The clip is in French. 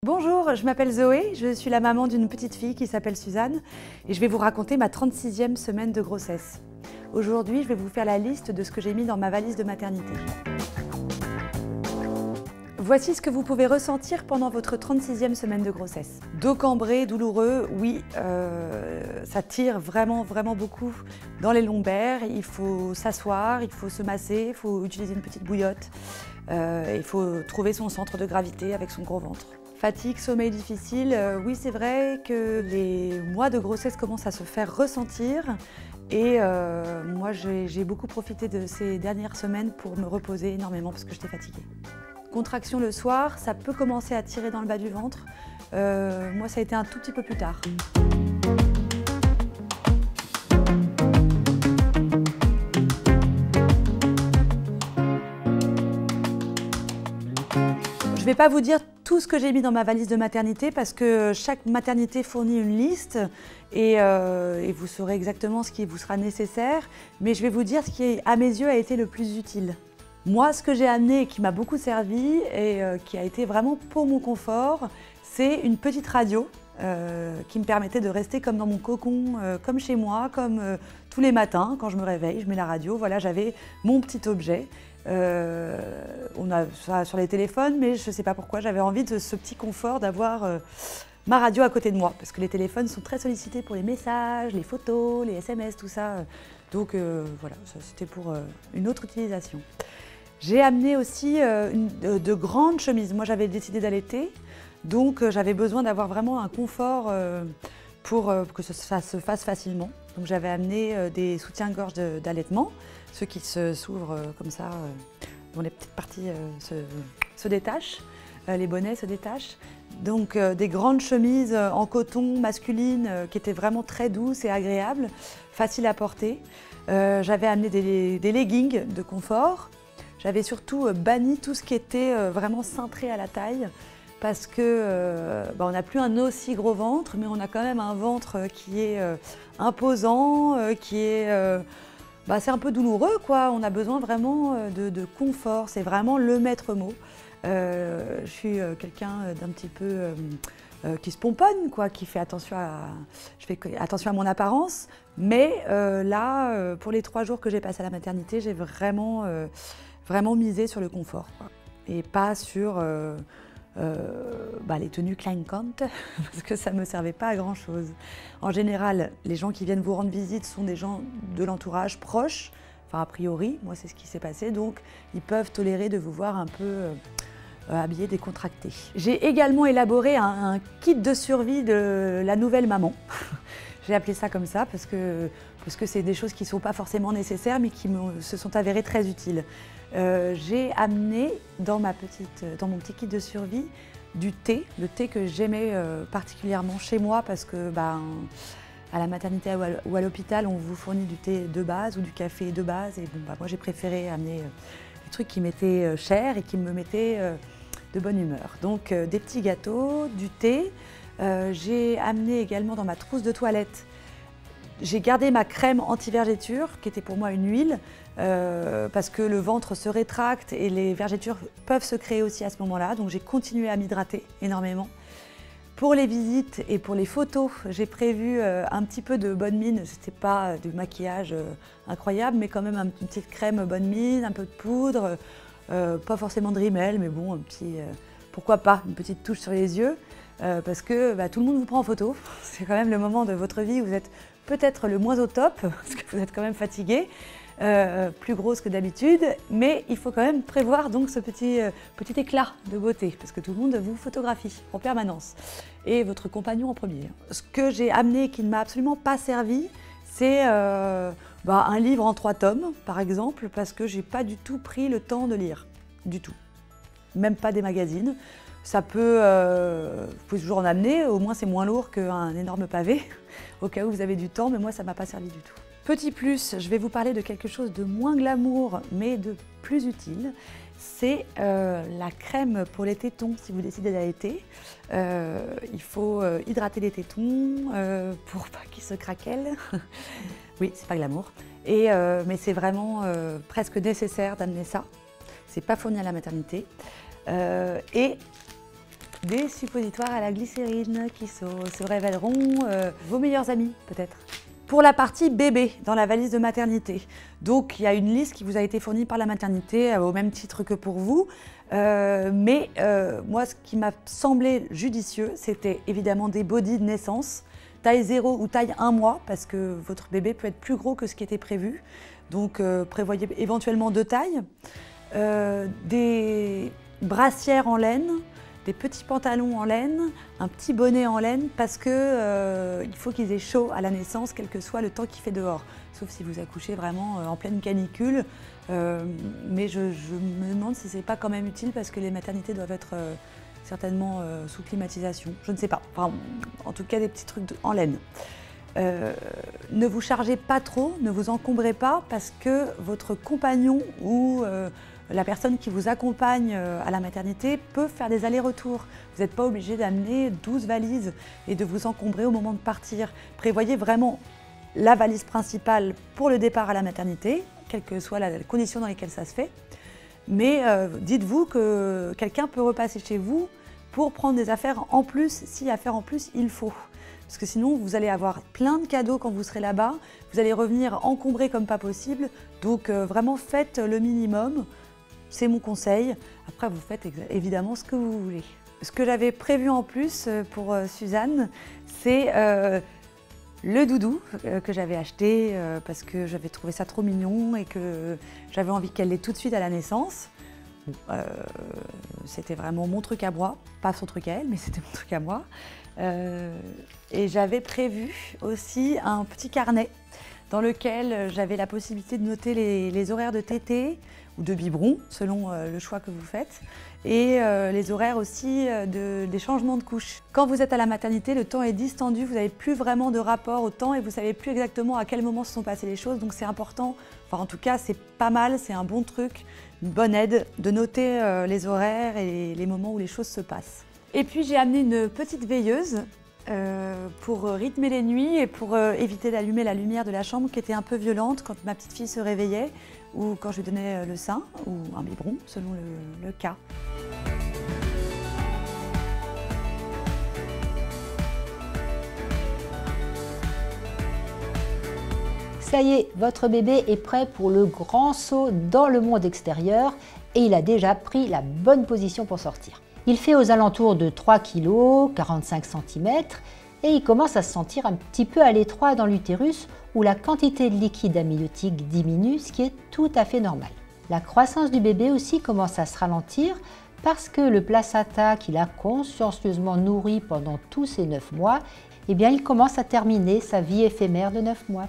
Bonjour, je m'appelle Zoé, je suis la maman d'une petite fille qui s'appelle Suzanne et je vais vous raconter ma 36e semaine de grossesse. Aujourd'hui, je vais vous faire la liste de ce que j'ai mis dans ma valise de maternité. Voici ce que vous pouvez ressentir pendant votre 36e semaine de grossesse. Dos cambré, douloureux, oui, ça tire vraiment beaucoup dans les lombaires. Il faut s'asseoir, il faut se masser, il faut utiliser une petite bouillotte. Il faut trouver son centre de gravité avec son gros ventre. Fatigue, sommeil difficile, oui c'est vrai que les mois de grossesse commencent à se faire ressentir et moi j'ai beaucoup profité de ces dernières semaines pour me reposer énormément parce que j'étais fatiguée. Contraction le soir, ça peut commencer à tirer dans le bas du ventre. Moi ça a été un tout petit peu plus tard. Je ne vais pas vous dire tout ce que j'ai mis dans ma valise de maternité parce que chaque maternité fournit une liste et vous saurez exactement ce qui vous sera nécessaire. Mais je vais vous dire ce qui, à mes yeux, a été le plus utile. Moi, ce que j'ai amené et qui m'a beaucoup servi et qui a été vraiment pour mon confort, c'est une petite radio qui me permettait de rester comme dans mon cocon, comme chez moi, comme tous les matins quand je me réveille, je mets la radio. Voilà, j'avais mon petit objet. On a ça sur les téléphones, mais je ne sais pas pourquoi, j'avais envie de ce petit confort d'avoir ma radio à côté de moi, parce que les téléphones sont très sollicités pour les messages, les photos, les SMS, tout ça. Donc voilà, ça c'était pour une autre utilisation. J'ai amené aussi de grandes chemises. Moi j'avais décidé d'allaiter, donc j'avais besoin d'avoir vraiment un confort pour que ça se fasse facilement. Donc j'avais amené des soutiens-gorge d'allaitement, ceux qui s'ouvrent comme ça, dont les petites parties se détachent, les bonnets se détachent. Donc des grandes chemises en coton masculines qui étaient vraiment très douces et agréables, faciles à porter. J'avais amené des leggings de confort. J'avais surtout banni tout ce qui était vraiment cintré à la taille, parce que on n'a plus un aussi gros ventre, mais on a quand même un ventre qui est imposant, qui est c'est un peu douloureux, quoi. On a besoin vraiment de confort, c'est vraiment le maître mot. Je suis quelqu'un d'un petit peu qui se pomponne, quoi, qui fait attention je fais attention à mon apparence, mais là, pour les 3 jours que j'ai passés à la maternité, j'ai vraiment misé sur le confort, quoi, et pas sur les tenues clinquantes, parce que ça ne me servait pas à grand chose. En général, les gens qui viennent vous rendre visite sont des gens de l'entourage proche, enfin a priori, moi c'est ce qui s'est passé, donc ils peuvent tolérer de vous voir un peu habillé, décontracté. J'ai également élaboré un kit de survie de la nouvelle maman. J'ai appelé ça comme ça parce que c'est des choses qui ne sont pas forcément nécessaires mais qui se sont avérées très utiles. J'ai amené dans mon petit kit de survie du thé, le thé que j'aimais particulièrement chez moi parce que à la maternité ou à l'hôpital on vous fournit du thé de base ou du café de base et moi j'ai préféré amener des trucs qui m'étaient chers et qui me mettaient de bonne humeur. Donc des petits gâteaux, du thé. J'ai amené également dans ma trousse de toilette, j'ai gardé ma crème anti-vergéture qui était pour moi une huile parce que le ventre se rétracte et les vergetures peuvent se créer aussi à ce moment-là. Donc j'ai continué à m'hydrater énormément. Pour les visites et pour les photos, j'ai prévu un petit peu de bonne mine. C'était pas du maquillage incroyable, mais quand même une petite crème bonne mine, un peu de poudre, pas forcément de rímel, mais bon, pourquoi pas, une petite touche sur les yeux, parce que tout le monde vous prend en photo. C'est quand même le moment de votre vie où vous êtes peut-être le moins au top, parce que vous êtes quand même fatigué, plus grosse que d'habitude, mais il faut quand même prévoir donc ce petit éclat de beauté, parce que tout le monde vous photographie en permanence, et votre compagnon en premier. Ce que j'ai amené et qui ne m'a absolument pas servi, c'est un livre en 3 tomes, par exemple, parce que j'ai pas du tout pris le temps de lire, du tout. Même pas des magazines. Ça peut, vous pouvez toujours en amener, au moins c'est moins lourd qu'un énorme pavé, au cas où vous avez du temps, mais moi ça m'a pas servi du tout. Petit plus, je vais vous parler de quelque chose de moins glamour, mais de plus utile. C'est la crème pour les tétons, si vous décidez d'allaiter. Il faut hydrater les tétons pour pas qu'ils se craquellent. Oui, c'est pas glamour. Mais c'est vraiment presque nécessaire d'amener ça. C'est pas fourni à la maternité. Et des suppositoires à la glycérine qui se révéleront vos meilleurs amis peut-être. Pour la partie bébé, dans la valise de maternité. Donc il y a une liste qui vous a été fournie par la maternité au même titre que pour vous. Moi, ce qui m'a semblé judicieux, c'était évidemment des bodys de naissance, taille 0 ou taille 1 mois, parce que votre bébé peut être plus gros que ce qui était prévu. Donc prévoyez éventuellement 2 tailles. Des brassières en laine, des petits pantalons en laine, un petit bonnet en laine parce que il faut qu'ils aient chaud à la naissance, quel que soit le temps qu'il fait dehors. Sauf si vous accouchez vraiment en pleine canicule. Mais je me demande si c'est pas quand même utile parce que les maternités doivent être certainement sous climatisation. Je ne sais pas. Enfin, en tout cas, des petits trucs en laine. Ne vous chargez pas trop, ne vous encombrez pas parce que votre compagnon ou la personne qui vous accompagne à la maternité peut faire des allers-retours. Vous n'êtes pas obligé d'amener 12 valises et de vous encombrer au moment de partir. Prévoyez vraiment la valise principale pour le départ à la maternité, quelle que soit la condition dans laquelle ça se fait. Mais dites-vous que quelqu'un peut repasser chez vous pour prendre des affaires en plus, si affaires en plus il faut. Parce que sinon, vous allez avoir plein de cadeaux quand vous serez là-bas, vous allez revenir encombré comme pas possible. Donc vraiment faites le minimum. C'est mon conseil. Après, vous faites évidemment ce que vous voulez. Ce que j'avais prévu en plus pour Suzanne, c'est le doudou que j'avais acheté parce que j'avais trouvé ça trop mignon et que j'avais envie qu'elle l'ait tout de suite à la naissance. C'était vraiment mon truc à moi, pas son truc à elle, mais c'était mon truc à moi. Et j'avais prévu aussi un petit carnet dans lequel j'avais la possibilité de noter les horaires de tétée ou de biberon, selon le choix que vous faites, et les horaires aussi des changements de couches. Quand vous êtes à la maternité, le temps est distendu, vous n'avez plus vraiment de rapport au temps et vous ne savez plus exactement à quel moment se sont passées les choses, donc c'est important, enfin en tout cas c'est pas mal, c'est un bon truc, une bonne aide de noter les horaires et les moments où les choses se passent. Et puis j'ai amené une petite veilleuse pour rythmer les nuits et pour éviter d'allumer la lumière de la chambre qui était un peu violente quand ma petite fille se réveillait ou quand je lui donnais le sein ou un biberon selon le cas. Ça y est, votre bébé est prêt pour le grand saut dans le monde extérieur et il a déjà pris la bonne position pour sortir. Il fait aux alentours de 3 kg, 45 cm et il commence à se sentir un petit peu à l'étroit dans l'utérus où la quantité de liquide amniotique diminue, ce qui est tout à fait normal. La croissance du bébé aussi commence à se ralentir parce que le placenta qu'il a consciencieusement nourri pendant tous ces 9 mois, eh bien, il commence à terminer sa vie éphémère de 9 mois.